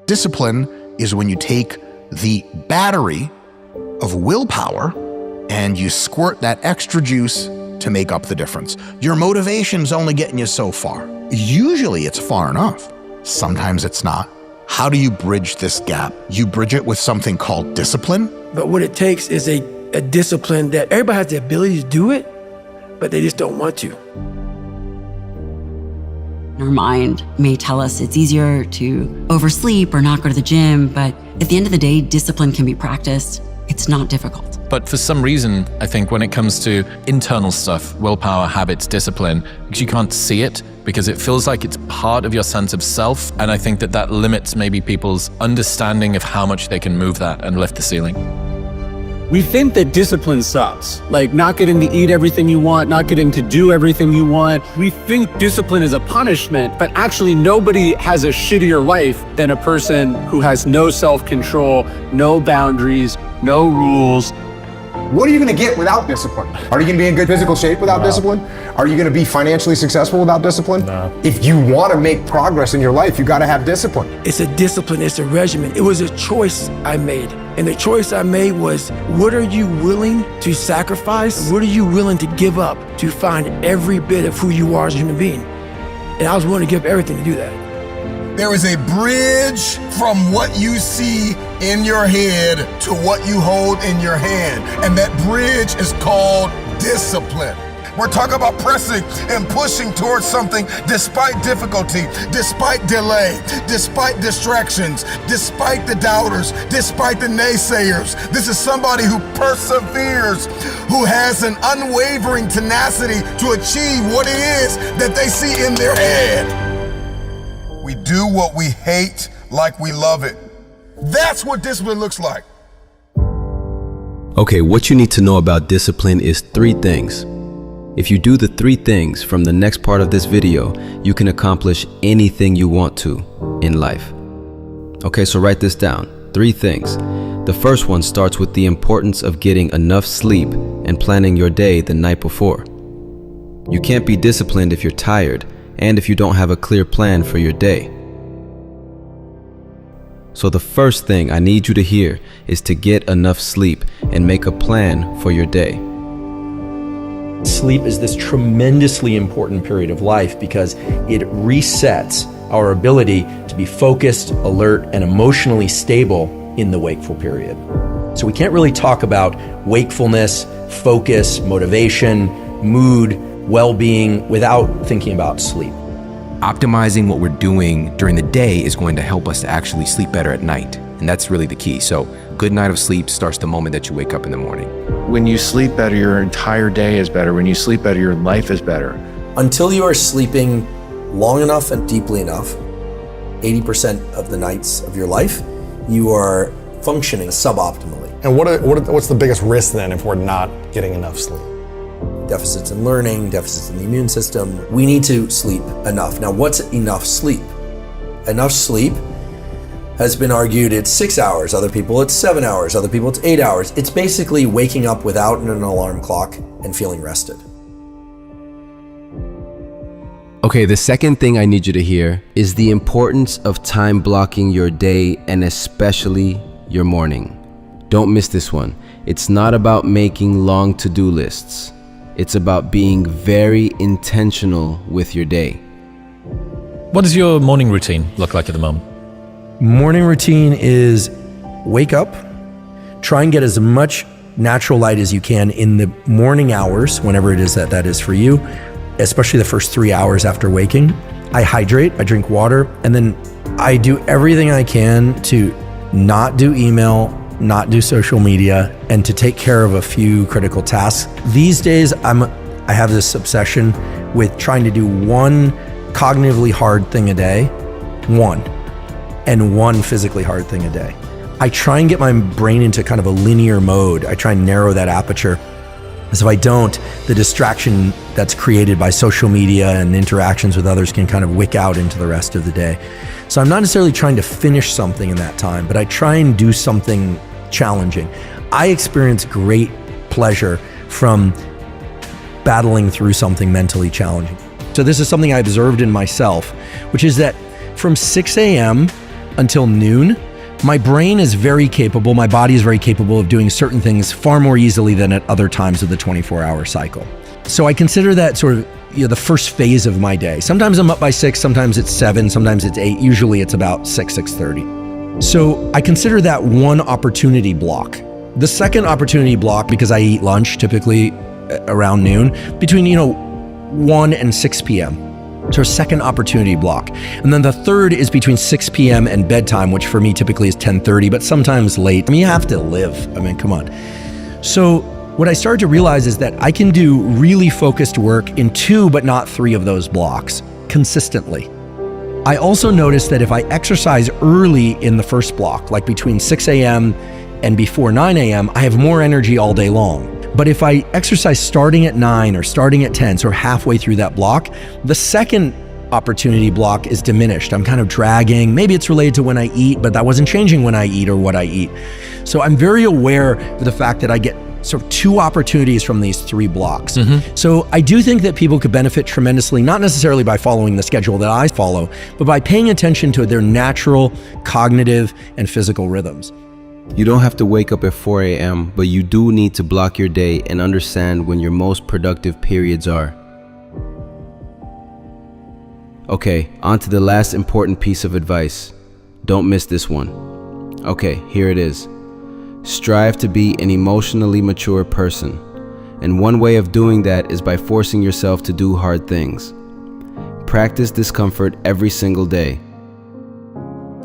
Discipline is when you take the battery of willpower and you squirt that extra juice to make up the difference. Your motivation's only getting you so far. Usually it's far enough. Sometimes it's not. How do you bridge this gap? You bridge it with something called discipline. But what it takes is a discipline that everybody has the ability to do it, but they just don't want to. Our mind may tell us it's easier to oversleep or not go to the gym, but at the end of the day, discipline can be practiced. It's not difficult. But for some reason, I think when it comes to internal stuff, willpower, habits, discipline, because you can't see it, because it feels like it's part of your sense of self. And I think that limits maybe people's understanding of how much they can move that and lift the ceiling. We think that discipline sucks, like not getting to eat everything you want, not getting to do everything you want. We think discipline is a punishment, but actually nobody has a shittier life than a person who has no self-control, no boundaries, no rules. What are you going to get without discipline? Are you going to be in good physical shape without discipline? Are you going to be financially successful without discipline? No. If you want to make progress in your life, you got to have discipline. It's a discipline, it's a regimen. It was a choice I made. And the choice I made was, what are you willing to sacrifice? What are you willing to give up to find every bit of who you are as a human being? And I was willing to give everything to do that. There is a bridge from what you see in your head to what you hold in your hand. And that bridge is called discipline. We're talking about pressing and pushing towards something despite difficulty, despite delay, despite distractions, despite the doubters, despite the naysayers. This is somebody who perseveres, who has an unwavering tenacity to achieve what it is that they see in their head. We do what we hate like we love it. That's what discipline looks like. Okay, what you need to know about discipline is 3 things. If you do the 3 things from the next part of this video, you can accomplish anything you want to in life. Okay, so write this down. 3 things. The first one starts with the importance of getting enough sleep and planning your day the night before. You can't be disciplined if you're tired and if you don't have a clear plan for your day. So the first thing I need you to hear is to get enough sleep and make a plan for your day. Sleep is this tremendously important period of life because it resets our ability to be focused, alert, and emotionally stable in the wakeful period. So we can't really talk about wakefulness, focus, motivation, mood, well-being without thinking about sleep. Optimizing what we're doing during the day is going to help us to actually sleep better at night. And that's really the key. So good night of sleep starts the moment that you wake up in the morning. When you sleep better, your entire day is better. When you sleep better, your life is better. Until you are sleeping long enough and deeply enough, 80% of the nights of your life, you are functioning suboptimally. And what's the biggest risk then if we're not getting enough sleep? Deficits in learning, deficits in the immune system. We need to sleep enough. Now, what's enough sleep? Enough sleep has been argued it's 6 hours, other people it's 7 hours, other people it's 8 hours. It's basically waking up without an alarm clock and feeling rested. Okay, the second thing I need you to hear is the importance of time blocking your day and especially your morning. Don't miss this one. It's not about making long to-do lists. It's about being very intentional with your day. What does your morning routine look like at the moment? Morning routine is wake up, try and get as much natural light as you can in the morning hours, whenever it is that is for you, especially the first 3 hours after waking. I hydrate, I drink water, and then I do everything I can to not do email, not do social media, and to take care of a few critical tasks. These days, I have this obsession with trying to do one cognitively hard thing a day, and one physically hard thing a day. I try and get my brain into kind of a linear mode. I try and narrow that aperture. Because if I don't, the distraction that's created by social media and interactions with others can kind of wick out into the rest of the day. So I'm not necessarily trying to finish something in that time, but I try and do something challenging. I experience great pleasure from battling through something mentally challenging. So this is something I observed in myself, which is that from 6 a.m. until noon, my brain is very capable, my body is very capable of doing certain things far more easily than at other times of the 24-hour cycle. So I consider that sort of the first phase of my day. Sometimes I'm up by 6, sometimes it's 7, sometimes it's 8. Usually it's about 6:30. So I consider that one opportunity block. The second opportunity block, because I eat lunch typically around noon, between 1 and 6 p.m. So second opportunity block. And then the third is between 6 p.m. and bedtime, which for me typically is 10:30, but sometimes late. I mean, you have to live. I mean, come on. So what I started to realize is that I can do really focused work in 2, but not 3 of those blocks consistently. I also noticed that if I exercise early in the first block, like between 6 a.m. and before 9 a.m., I have more energy all day long. But if I exercise starting at 9 or starting at 10, so halfway through that block, the second opportunity block is diminished. I'm kind of dragging. Maybe it's related to when I eat, but that wasn't changing when I eat or what I eat. So I'm very aware of the fact that I get sort of 2 opportunities from these 3 blocks. So I do think that people could benefit tremendously, not necessarily by following the schedule that I follow, but by paying attention to their natural cognitive and physical rhythms. You don't have to wake up at 4 a.m., but you do need to block your day and understand when your most productive periods are. Okay, on to the last important piece of advice. Don't miss this one. Okay, here it is. Strive to be an emotionally mature person. And one way of doing that is by forcing yourself to do hard things. Practice discomfort every single day.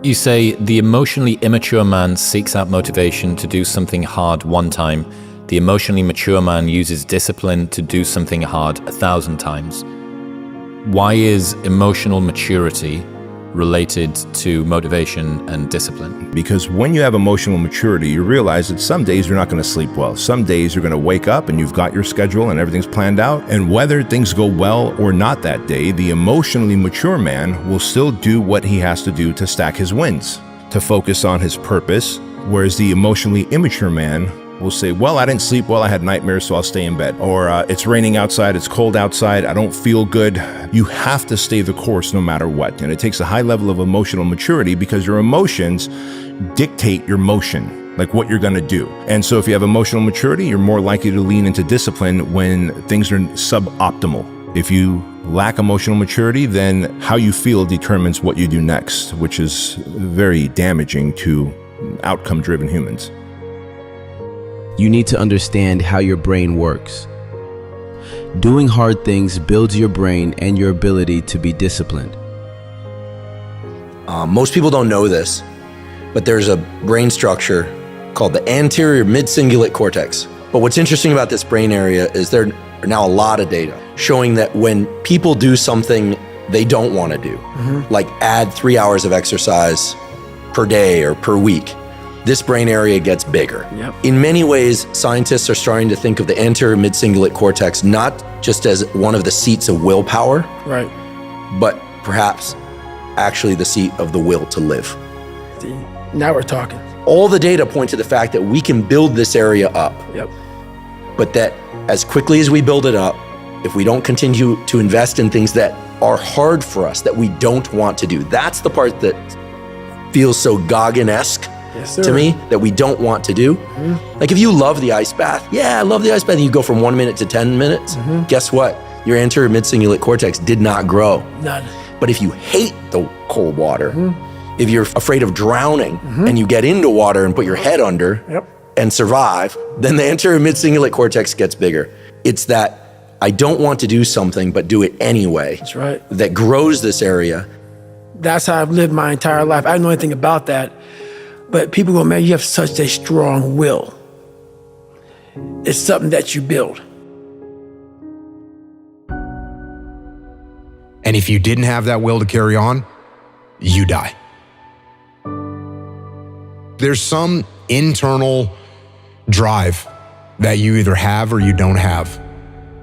You say the emotionally immature man seeks out motivation to do something hard one time. The emotionally mature man uses discipline to do something hard 1,000 times. Why is emotional maturity related to motivation and discipline? Because when you have emotional maturity, you realize that some days you're not going to sleep well. Some days you're going to wake up and you've got your schedule and everything's planned out. And whether things go well or not that day, the emotionally mature man will still do what he has to do to stack his wins, to focus on his purpose. Whereas the emotionally immature man will say, well, I didn't sleep well, I had nightmares, so I'll stay in bed. Or it's raining outside, it's cold outside, I don't feel good. You have to stay the course no matter what. And it takes a high level of emotional maturity because your emotions dictate your motion, like what you're gonna do. And so if you have emotional maturity, you're more likely to lean into discipline when things are suboptimal. If you lack emotional maturity, then how you feel determines what you do next, which is very damaging to outcome-driven humans. You need to understand how your brain works. Doing hard things builds your brain and your ability to be disciplined. Most people don't know this, but there's a brain structure called the anterior mid-cingulate cortex. But what's interesting about this brain area is there are now a lot of data showing that when people do something they don't want to do, like add 3 hours of exercise per day or per week, this brain area gets bigger. In many ways, scientists are starting to think of the anterior mid-cingulate cortex not just as one of the seats of willpower, Right. but perhaps actually the seat of the will to live. See, now we're talking. All the data point to the fact that we can build this area up, but that as quickly as we build it up, if we don't continue to invest in things that are hard for us, that we don't want to do, that's the part that feels so Gauguin-esque to me, that we don't want to do. Like if you love the ice bath, I love the ice bath, and you go from 1 minute to 10 minutes, guess what? Your anterior mid-cingulate cortex did not grow. None. But if you hate the cold water, if you're afraid of drowning and you get into water and put your head under and survive, then the anterior mid-cingulate cortex gets bigger. It's that I don't want to do something, but do it anyway. That's right. That grows this area. That's how I've lived my entire life. I don't know anything about that. But people go, man, you have such a strong will. It's something that you build. And if you didn't have that will to carry on, you die. There's some internal drive that you either have or you don't have.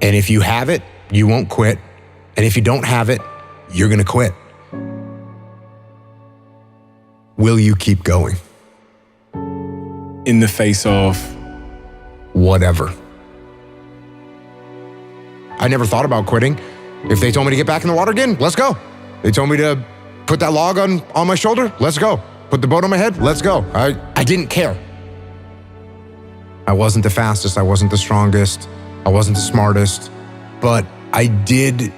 And if you have it, you won't quit. And if you don't have it, you're gonna quit. Will you keep going? In the face of whatever. I never thought about quitting. If they told me to get back in the water again, let's go. They told me to put that log on my shoulder, let's go. put the boat on my head, let's go. I didn't care. I wasn't the fastest, I wasn't the strongest, I wasn't the smartest, but I did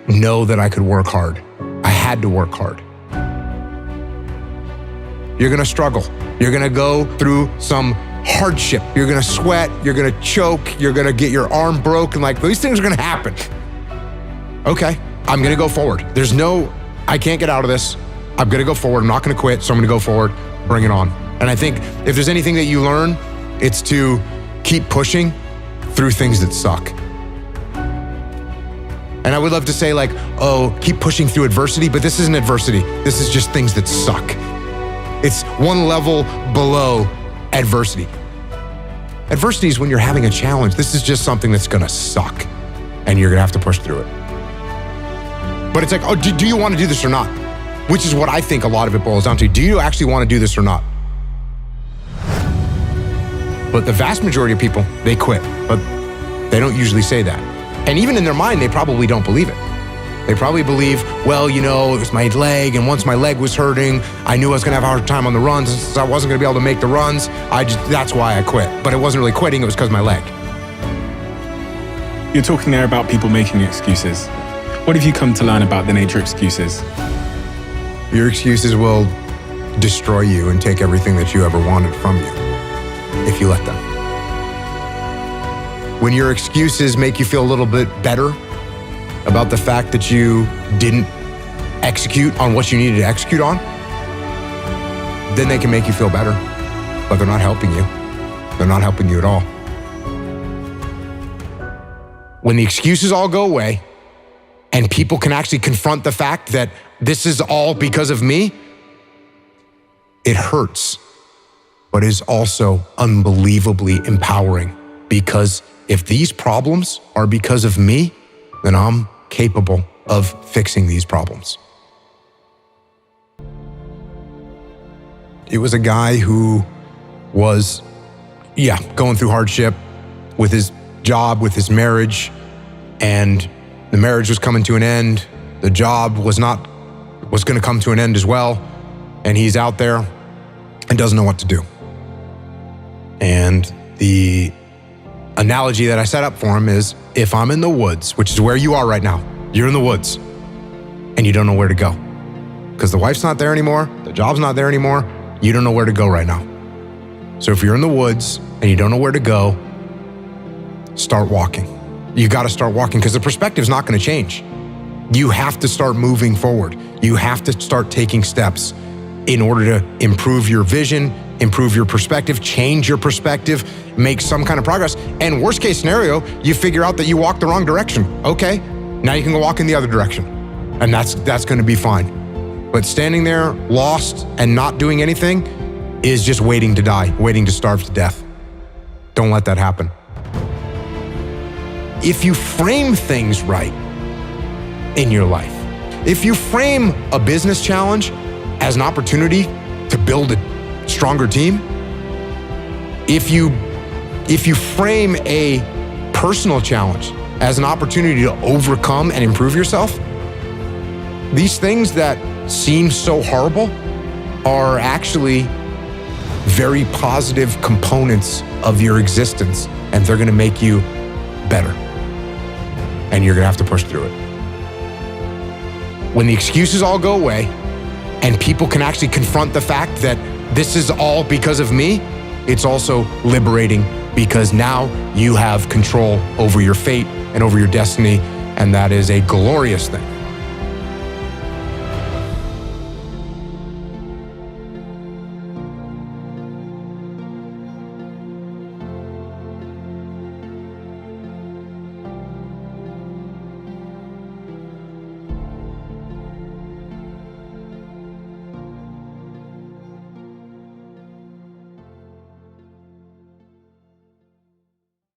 know that I could work hard. I had to work hard. You're gonna struggle. You're gonna go through some hardship. You're gonna sweat, you're gonna choke, you're gonna get your arm broken. Like, these things are gonna happen. Okay, I'm gonna go forward. I can't get out of this. I'm gonna go forward. I'm not gonna quit, so I'm gonna go forward, bring it on. And I think if there's anything that you learn, it's to keep pushing through things that suck. And I would love to say like, oh, keep pushing through adversity, but this isn't adversity. This is just things that suck. It's one level below adversity. Adversity is when you're having a challenge. This is just something that's gonna suck, and you're gonna have to push through it. But it's like, oh, do you want to do this or not? Which is what I think a lot of it boils down to. Do you actually want to do this or not? But the vast majority of people, they quit, but they don't usually say that. And even in their mind, they probably don't believe it. They probably believe, well, it was my leg, and once my leg was hurting, I knew I was gonna have a hard time on the runs, and since I wasn't gonna be able to make the runs, that's why I quit. But it wasn't really quitting, it was because of my leg. You're talking there about people making excuses. What have you come to learn about the nature of excuses? Your excuses will destroy you and take everything that you ever wanted from you if you let them. When your excuses make you feel a little bit better about the fact that you didn't execute on what you needed to execute on, then they can make you feel better, but they're not helping you. They're not helping you at all. When the excuses all go away and people can actually confront the fact that this is all because of me, it hurts, but is also unbelievably empowering, because if these problems are because of me, then I'm capable of fixing these problems. It was a guy who was, going through hardship with his job, with his marriage, and the marriage was coming to an end. The job was going to come to an end as well. And he's out there and doesn't know what to do. And the analogy that I set up for him is, if I'm in the woods, which is where you are right now, you're in the woods and you don't know where to go because the wife's not there anymore, the job's not there anymore, you don't know where to go right now. So if you're in the woods and you don't know where to go, start walking. You got to start walking, because the perspective's not going to change. You have to start moving forward. You have to start taking steps in order to improve your vision, improve your perspective, change your perspective, make some kind of progress. And worst case scenario, you figure out that you walked the wrong direction. Okay, now you can go walk in the other direction. And that's going to be fine. But standing there lost and not doing anything is just waiting to die, waiting to starve to death. Don't let that happen. If you frame things right in your life, if you frame a business challenge as an opportunity to build a stronger team, if you frame a personal challenge as an opportunity to overcome and improve yourself, these things that seem so horrible are actually very positive components of your existence, and they're gonna make you better. And you're gonna have to push through it. When the excuses all go away and people can actually confront the fact that this is all because of me, it's also liberating, because now you have control over your fate and over your destiny, and that is a glorious thing.